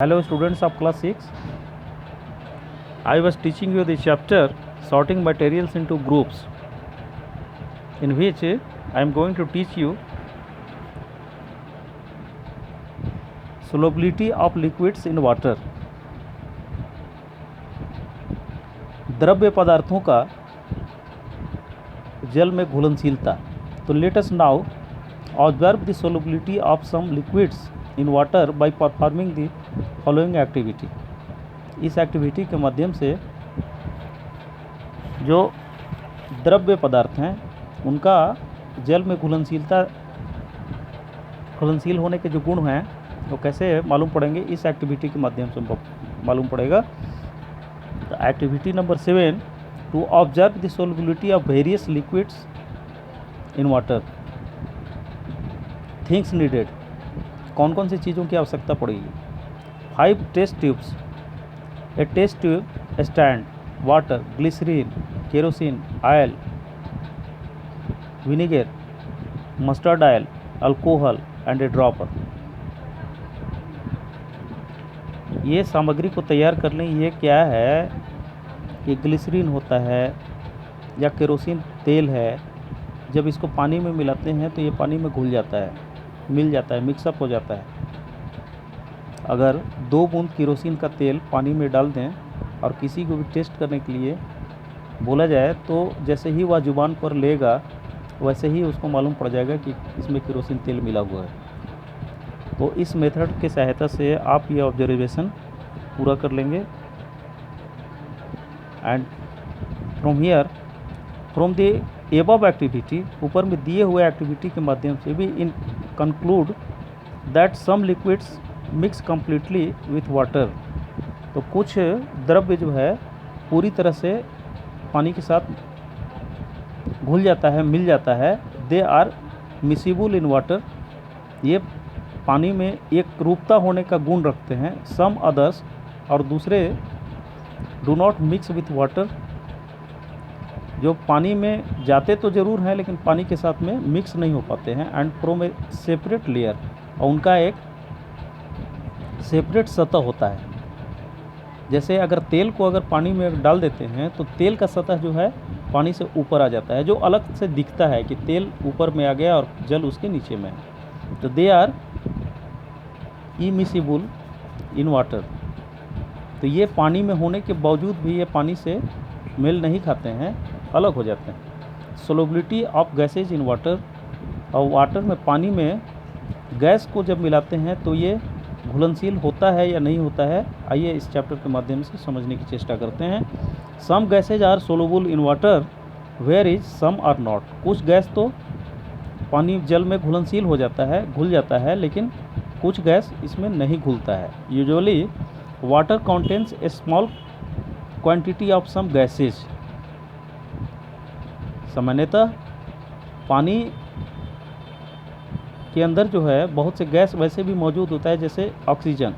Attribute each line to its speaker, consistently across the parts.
Speaker 1: Hello students of class 6. I was teaching you the chapter sorting materials into groups, in which I am going to teach you solubility of liquids in water. द्रव्य पदार्थों का जल में घुलनशीलता. तो let us now observe the solubility of some liquids in water by performing the following activity. इस activity के माध्यम से जो द्रव्य पदार्थ हैं उनका जल में घुलनशील होने के जो गुण हैं वो कैसे मालूम पड़ेंगे, इस एक्टिविटी के माध्यम से मालूम पड़ेगा. Activity number 7, to observe the solubility of various liquids in water. Things needed, कौन कौन सी चीज़ों की आवश्यकता पड़ेगी. 5 test tubes. A test tube stand, water, glycerine, kerosene, oil, vinegar, mustard oil, alcohol and a dropper. ये सामग्री को तैयार करने ये क्या है कि ग्लिसरीन होता है या केरोसिन तेल है. जब इसको पानी में मिलाते हैं तो ये पानी में घुल जाता है, मिल जाता है, मिक्सअप हो जाता है. अगर 2 बूंद केरोसिन का तेल पानी में डाल दें और किसी को भी टेस्ट करने के लिए बोला जाए तो जैसे ही वह जुबान पर लेगा वैसे ही उसको मालूम पड़ जाएगा कि इसमें केरोसिन तेल मिला हुआ है. तो इस मेथड की सहायता से आप ये ऑब्जर्वेशन पूरा कर लेंगे. And from the above activity, ऊपर में दिए हुए एक्टिविटी के माध्यम से भी in conclude that some liquids mix completely with water. तो कुछ द्रव्य जो है पूरी तरह से पानी के साथ घुल जाता है, मिल जाता है. They are miscible in water, ये पानी में एक रूपता होने का गुण रखते हैं. सम अदर्स, और दूसरे do not mix with water, जो पानी में जाते तो ज़रूर हैं लेकिन पानी के साथ में मिक्स नहीं हो पाते हैं. And from A separate layer, और उनका एक सेपरेट सतह होता है. जैसे अगर तेल को अगर पानी में डाल देते हैं तो तेल का सतह जो है पानी से ऊपर आ जाता है, जो अलग से दिखता है कि तेल ऊपर में आ गया और जल उसके नीचे में है. तो they are immiscible in water. तो ये पानी में होने के बावजूद भी ये पानी से मेल नहीं खाते हैं, अलग हो जाते हैं. Solubility of gases in water, और वाटर में, पानी में गैस को जब मिलाते हैं तो ये घुलनशील होता है या नहीं होता है. आइए इस चैप्टर के माध्यम से समझने की चेष्टा करते हैं. Some gases are soluble in water where is some are not. कुछ गैस तो पानी जल में घुलनशील हो जाता है, घुल जाता है, लेकिन कुछ गैस इसमें नहीं घुलता है. Usually water contains a small quantity of some gases. सामान्यतः पानी के अंदर जो है बहुत से गैस वैसे भी मौजूद होता है, जैसे oxygen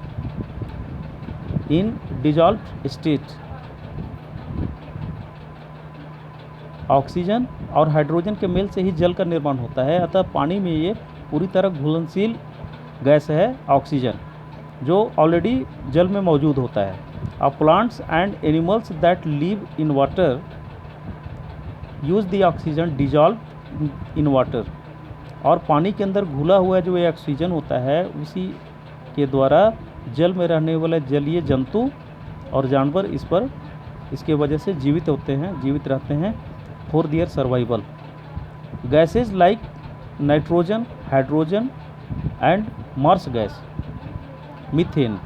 Speaker 1: in dissolved state. Oxygen और हाइड्रोजन के मेल से ही जल का निर्माण होता है. अतः पानी में ये पूरी तरह घुलनशील गैस है ऑक्सीजन, जो ऑलरेडी जल में मौजूद होता है. Plants and animals that live in water use the oxygen dissolve in water. और पानी के अंदर घुला हुआ जो ये ऑक्सीजन होता है उसी के द्वारा जल में रहने वाले जलीय जंतु और जानवर इसके वजह से जीवित होते हैं, जीवित रहते हैं for their survival. Gases like nitrogen, hydrogen and marsh gas, methane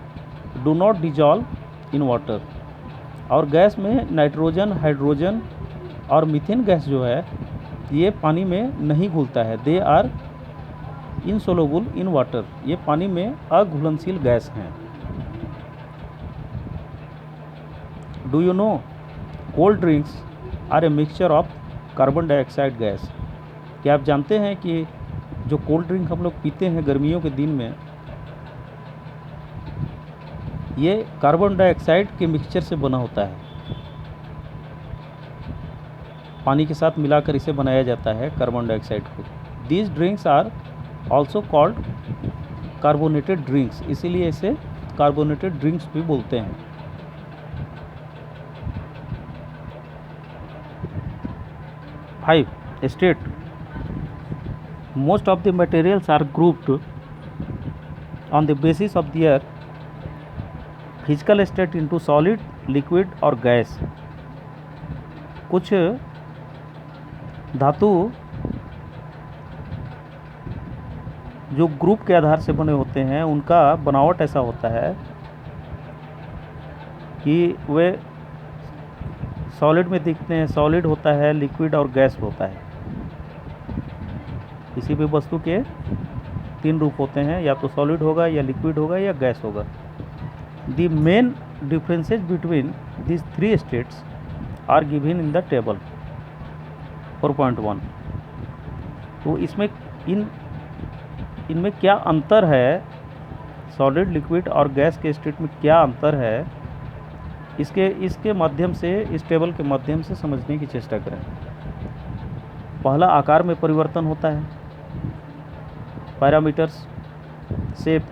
Speaker 1: do not dissolve in water. और गैस में नाइट्रोजन, हाइड्रोजन और मीथेन गैस जो है ये पानी में नहीं घुलता है. दे आर इनसोलुबल इन वाटर, ये पानी में अघुलनशील गैस हैं. Do you know cold drinks are a mixture of carbon dioxide gas. क्या आप जानते हैं कि जो कोल्ड ड्रिंक हम लोग पीते हैं गर्मियों के दिन में, ये कार्बन डाइऑक्साइड के मिक्सचर से बना होता है. पानी के साथ मिलाकर इसे बनाया जाता है कार्बन डाइऑक्साइड को. These drinks are also called carbonated drinks, इसीलिए इसे कार्बोनेटेड ड्रिंक्स भी बोलते हैं। Five, state. Most of the materials are grouped on the basis of their physical state into solid, liquid और गैस। कुछ धातु जो ग्रुप के आधार से बने होते हैं उनका बनावट ऐसा होता है कि वे सॉलिड में दिखते हैं, सॉलिड होता है, लिक्विड और गैस होता है। किसी भी वस्तु के तीन रूप होते हैं, या तो सॉलिड होगा, या लिक्विड होगा, या गैस होगा। The main differences between these three states are given in the table 4.1। तो इसमें इनमें क्या अंतर है, सॉलिड, लिक्विड और गैस के स्टेट में क्या अंतर है, इसके माध्यम से, इस टेबल के माध्यम से समझने की चेष्टा करें। पहला, आकार में परिवर्तन होता है, पैरामीटर्स, शेप।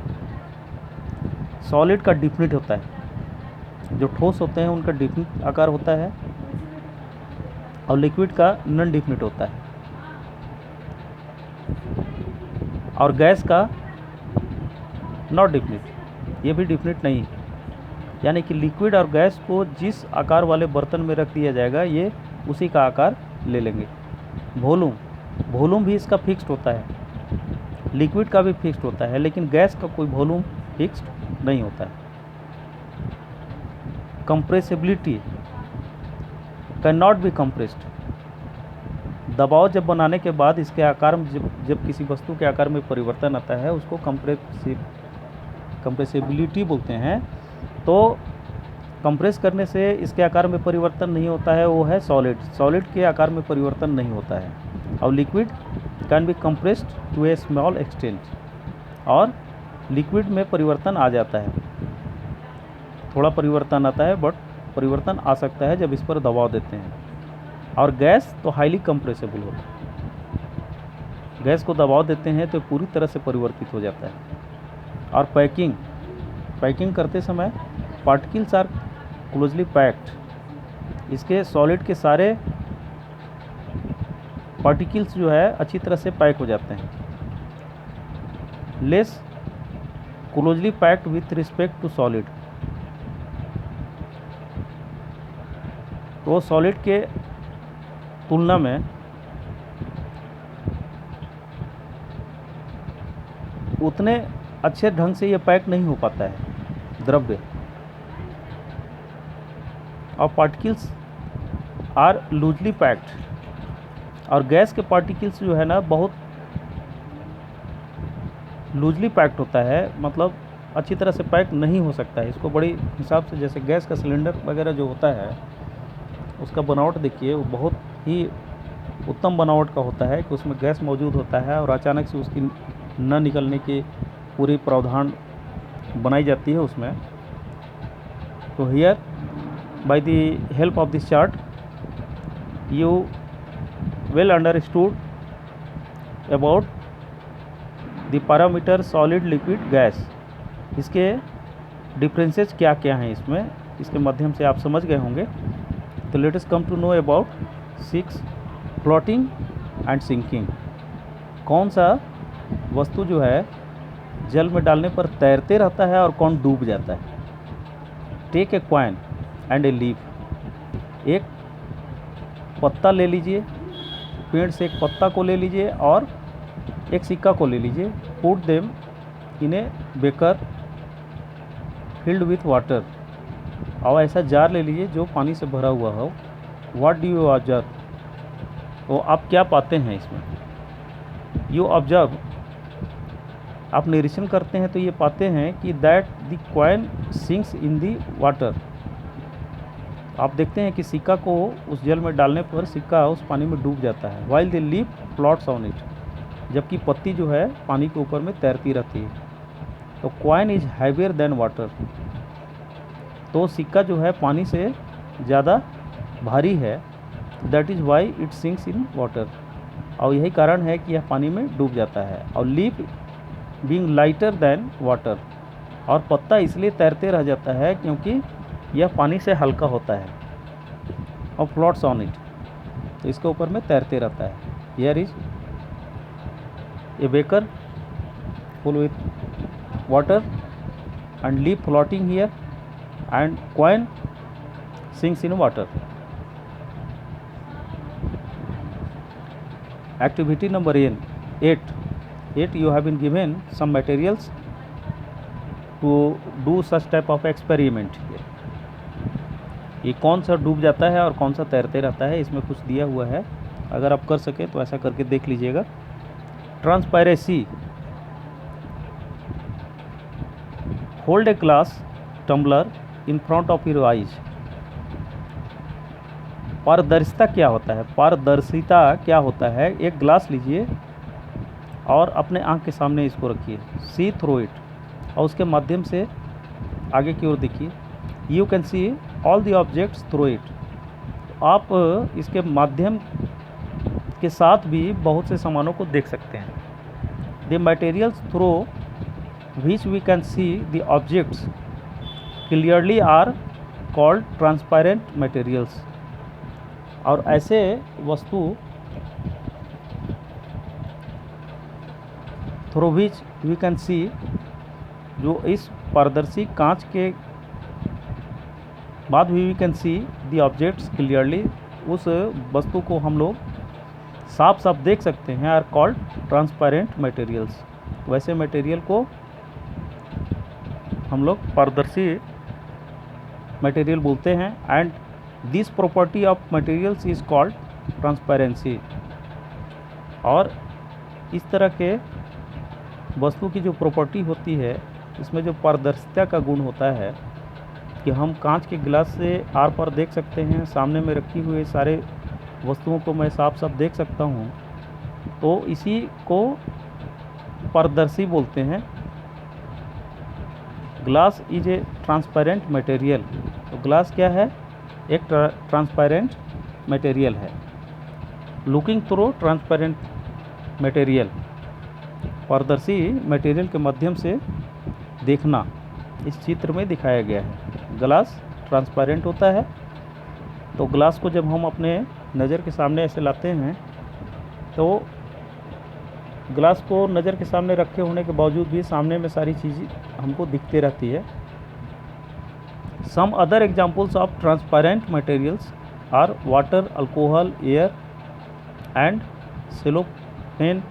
Speaker 1: सॉलिड का डिफिनिट होता है, जो ठोस होते हैं उनका डिफिनिट आकार होता है, और लिक्विड का नॉन डिफिनिट होता है, और गैस का नॉट डिफिनिट, ये भी डिफिनिट नहीं है। यानी कि लिक्विड और गैस को जिस आकार वाले बर्तन में रख दिया जाएगा, ये उसी का आकार ले लेंगे। वॉल्यूम भी इसका फिक्स्ड होता है, लिक्विड का भी फिक्स्ड होता है, लेकिन गैस का कोई वॉल्यूम फिक्स्ड नहीं होता है। Compressibility, can not B compressed. दबाव जब बनाने के बाद इसके आकार में जब किसी वस्तु के आकार में परिवर्तन आता है, उसको कंप्रेसिबिलिटी बोलते हैं। तो कंप्रेस करने से इसके आकार में परिवर्तन नहीं होता है, वो है सॉलिड के आकार में परिवर्तन नहीं होता है। और liquid can be compressed to a small extent, और लिक्विड में परिवर्तन आ जाता है, थोड़ा परिवर्तन आता है, बट परिवर्तन आ सकता है जब इस पर दबाव देते हैं। और गैस तो हाईली कंप्रेसिबल होता है, गैस को दबाव देते हैं तो पूरी तरह से परिवर्तित हो जाता है। और पैकिंग करते समय पार्टिकल्स आर क्लोजली पैक्ड, इसके सॉलिड के सारे पार्टिकल्स जो है अच्छी तरह से पैक हो जाते हैं। Less closely packed with respect to solid, तो सॉलिड के तुलना में उतने अच्छे ढंग से ये पैक नहीं हो पाता है द्रव्य। और पार्टिकल्स आर लूजली पैक्ड, और गैस के पार्टिकल्स जो है ना बहुत लूजली पैक्ड होता है, मतलब अच्छी तरह से पैक नहीं हो सकता है। इसको बड़ी हिसाब से, जैसे गैस का सिलेंडर वगैरह जो होता है उसका बनावट देखिए, वो बहुत ही उत्तम बनावट का होता है कि उसमें गैस मौजूद होता है और अचानक से उसकी न निकलने की पूरी प्रावधान बनाई जाती है उसमें। तो here bye the help of this chart you well understood about the parameter solid, liquid, gas. इसके डिफरेंसेस क्या क्या हैं इसमें, इसके माध्यम से आप समझ गए होंगे। तो let us come to know about 6 floating and sinking. कौन सा वस्तु जो है जल में डालने पर तैरते रहता है और कौन डूब जाता है। Take a coin and a leaf, एक पत्ता ले लीजिए, पेड़ से एक पत्ता को ले लीजिए और एक सिक्का को ले लीजिए। Put them in A baker filled with water, और ऐसा जार ले लीजिए जो पानी से भरा हुआ हो। व्हाट डू यू ऑब्जर्व, तो आप क्या पाते हैं इसमें। यू ऑब्जर्व, आप निरीक्षण करते हैं तो ये पाते हैं कि that the coin sinks in the water. आप देखते हैं कि सिक्का को उस जल में डालने पर सिक्का उस पानी में डूब जाता है। While the leaf floats on it, जबकि पत्ती जो है पानी के ऊपर में तैरती रहती है। तो coin is heavier than water, तो सिक्का जो है पानी से ज़्यादा भारी है। That is why it sinks in water, और यही कारण है कि यह पानी में डूब जाता है। और leaf being lighter than water, और पत्ता इसलिए तैरते रह जाता है क्योंकि यह पानी से हल्का होता है और फ्लोट्स ऑन इट, तो इसके ऊपर में तैरते रहता है। Here is a baker full with water and leaf floating here and coin sinks in water. Activity number 8. You have been given some materials to do such type of experiment here. ये कौन सा डूब जाता है और कौन सा तैरते रहता है, इसमें कुछ दिया हुआ है। अगर आप कर सके तो ऐसा करके देख लीजिएगा। Transparency, hold a glass tumbler in front of your eyes. पारदर्शिता क्या होता है? पारदर्शिता क्या होता है? एक ग्लास लीजिए और अपने आँख के सामने इसको रखिए, सी थ्रू इट, और उसके माध्यम से आगे की ओर देखिए। You can see all the objects through it. आप इसके माध्यम के साथ भी बहुत से सामानों को देख सकते हैं। The materials through which we can see the objects clearly are called transparent materials. और ऐसे वस्तु through which we can see, जो इस पारदर्शी कांच के बाद भी we can see the objects clearly, उस वस्तु को हम लोग साफ साफ देख सकते हैं, आर कॉल्ड ट्रांसपेरेंट मटेरियल्स। वैसे मटेरियल को हम लोग पारदर्शी मटेरियल बोलते हैं। And this property of materials is called transparency. और इस तरह के वस्तु की जो प्रॉपर्टी होती है, इसमें जो पारदर्शिता का गुण होता है कि हम कांच के गिलास से आर पार देख सकते हैं, सामने में रखी हुई सारे वस्तुओं को मैं साफ साफ देख सकता हूँ, तो इसी को पारदर्शी बोलते हैं। Glass is a transparent material. तो ग्लास क्या है? एक ट्रांसपेरेंट मटेरियल है। लुकिंग थ्रू ट्रांसपेरेंट मटेरियल, पारदर्शी मटेरियल के माध्यम से देखना, इस चित्र में दिखाया गया है। ग्लास ट्रांसपेरेंट होता है, तो ग्लास को जब हम अपने नज़र के सामने ऐसे लाते हैं, तो ग्लास को नज़र के सामने रखे होने के बावजूद भी सामने में सारी चीज़ें हमको दिखती रहती है। Some other examples of transparent materials are water, alcohol, air and cellophane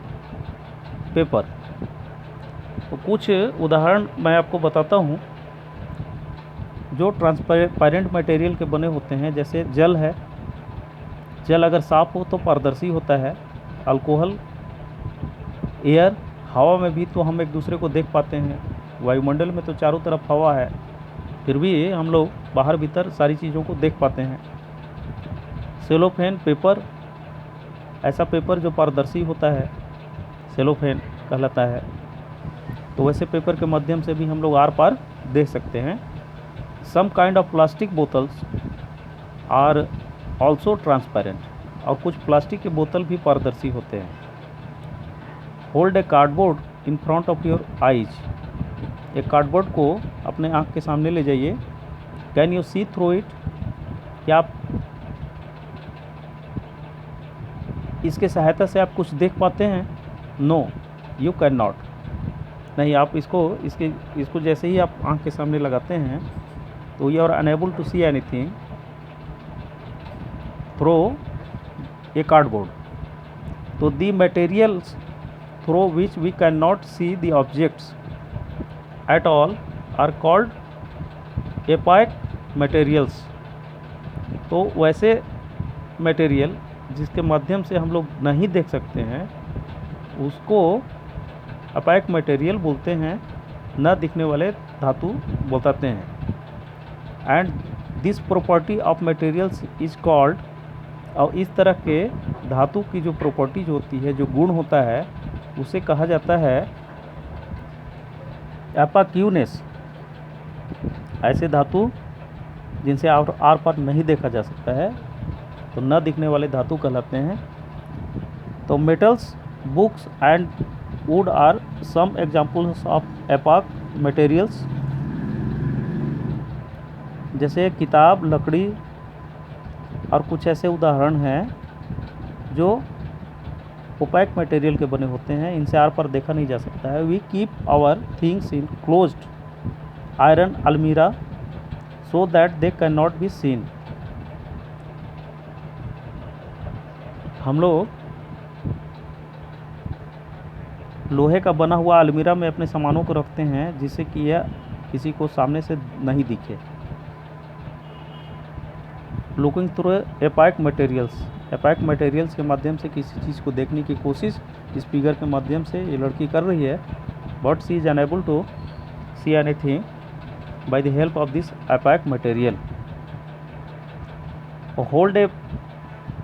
Speaker 1: paper. तो कुछ उदाहरण मैं आपको बताता हूँ जो ट्रांसपेरेंट मटेरियल के बने होते हैं। जैसे जल है, जल अगर साफ़ हो तो पारदर्शी होता है। अल्कोहल, एयर, हवा में भी तो हम एक दूसरे को देख पाते हैं। वायुमंडल में तो चारों तरफ हवा है, फिर भी हम लोग बाहर भीतर सारी चीज़ों को देख पाते हैं। सेलोफेन पेपर, ऐसा पेपर जो पारदर्शी होता है, सेलोफेन कहलाता है। तो वैसे पेपर के माध्यम से भी हम लोग आर पार देख सकते हैं। Some kind of plastic bottles are also transparent, और कुछ प्लास्टिक के बोतल भी पारदर्शी होते हैं। Hold a cardboard in front of your eyes. एक कार्डबोर्ड को अपने आँख के सामने ले जाइए। Can you see through it? क्या आप इसके सहायता से आप कुछ देख पाते हैं? No, you can not. नहीं, आप इसको जैसे ही आप आँख के सामने लगाते हैं तो you are unable to see anything through a cardboard. तो the materials through which we can not see the objects at all are called opaque materials। तो वैसे मटेरियल जिसके माध्यम से हम लोग नहीं देख सकते हैं, उसको opaque मटेरियल बोलते हैं, न दिखने वाले धातु बताते हैं। And this property of materials is called, और इस तरह के धातु की जो प्रॉपर्टीज होती है, जो गुण होता है, उसे कहा जाता है एपाक्यूनेस। ऐसे धातु जिनसे आर पार नहीं देखा जा सकता है, तो न दिखने वाले धातु कहलाते हैं। तो metals, books and wood are some examples of opaque materials. जैसे किताब, लकड़ी और कुछ ऐसे उदाहरण हैं जो ओपैक मटेरियल के बने होते हैं, इनसे आर पर देखा नहीं जा सकता है। We keep our things in closed iron almirah so that they can not be seen. हम लोग लोहे का बना हुआ अलमीरा में अपने सामानों को रखते हैं जिससे कि यह किसी को सामने से नहीं दिखे। लुकिंग थ्रू एपाइक मटेरियल्स, एपाइक मटेरियल्स के माध्यम से किसी चीज़ को देखने की कोशिश इस फिगर के माध्यम से ये लड़की कर रही है। But she is unable to see anything by the help of this opaque material. Hold a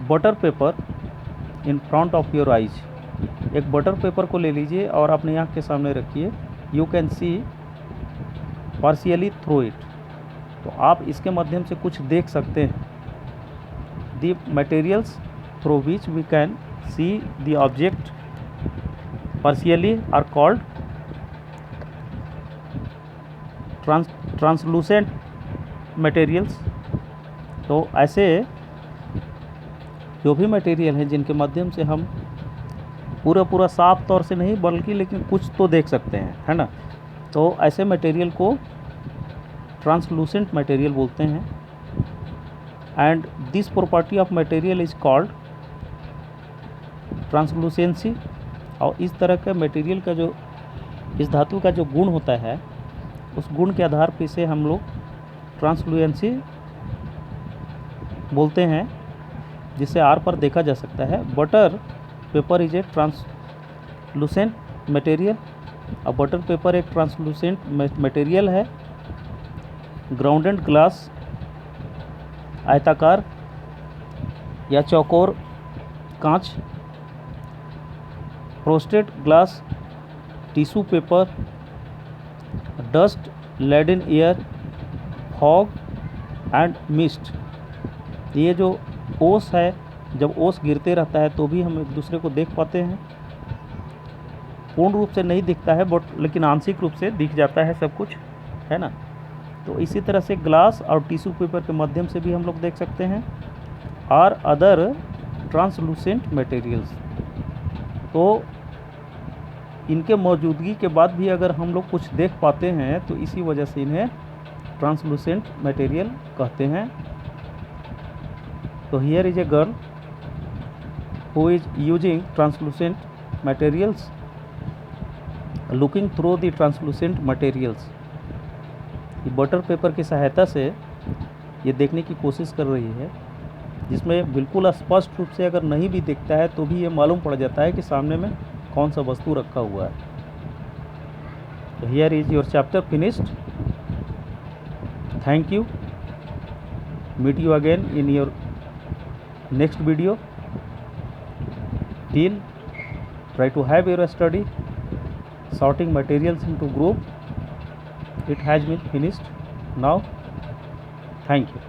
Speaker 1: butter paper in front of your eyes. एक बटर पेपर को ले लीजिए और अपनी आँख के सामने रखिए। You can see partially through it. तो आप इसके माध्यम से कुछ देख सकते हैं। The materials through which we can see the object partially are called translucent materials. तो ऐसे जो भी मटेरियल हैं जिनके माध्यम से हम पूरा साफ तौर से नहीं बल्कि लेकिन कुछ तो देख सकते हैं, है ना। तो ऐसे मटेरियल को ट्रांसलूसेंट मटेरियल बोलते हैं। And this property of material is called translucency. और इस तरह के मटेरियल का जो, इस धातु का जो गुण होता है, उस गुण के आधार पर से हम लोग ट्रांसलूसेंसी बोलते हैं, जिसे आर पर देखा जा सकता है। Butter paper is a translucent material. और बटर पेपर एक ट्रांसलूसेंट मटेरियल है। ग्राउंडेड ग्लास आयताकार या चौकोर कांच, frosted glass, tissue paper, dust laden air, fog and mist. ये जो ओस है, जब ओस गिरते रहता है तो भी हम एक दूसरे को देख पाते हैं। पूर्ण रूप से नहीं दिखता है बट लेकिन आंशिक रूप से दिख जाता है सब कुछ, है ना। तो इसी तरह से ग्लास और टिश्यू पेपर के माध्यम से भी हम लोग देख सकते हैं, और अदर ट्रांसलूसेंट मटेरियल्स। तो इनके मौजूदगी के बाद भी अगर हम लोग कुछ देख पाते हैं तो इसी वजह से इन्हें ट्रांसलूसेंट मटेरियल कहते हैं। तो here is a girl who is using translucent materials, looking through the translucent materials। ये बटर पेपर की सहायता से ये देखने की कोशिश कर रही है, जिसमें बिल्कुल स्पष्ट रूप से अगर नहीं भी दिखता है तो भी ये मालूम पड़ जाता है कि सामने में कौन सा वस्तु रखा हुआ है। तो here is your chapter finished. Thank you. Meet you again in your next video. Till try to have your study sorting materials into group. It has been finished now. Thank you.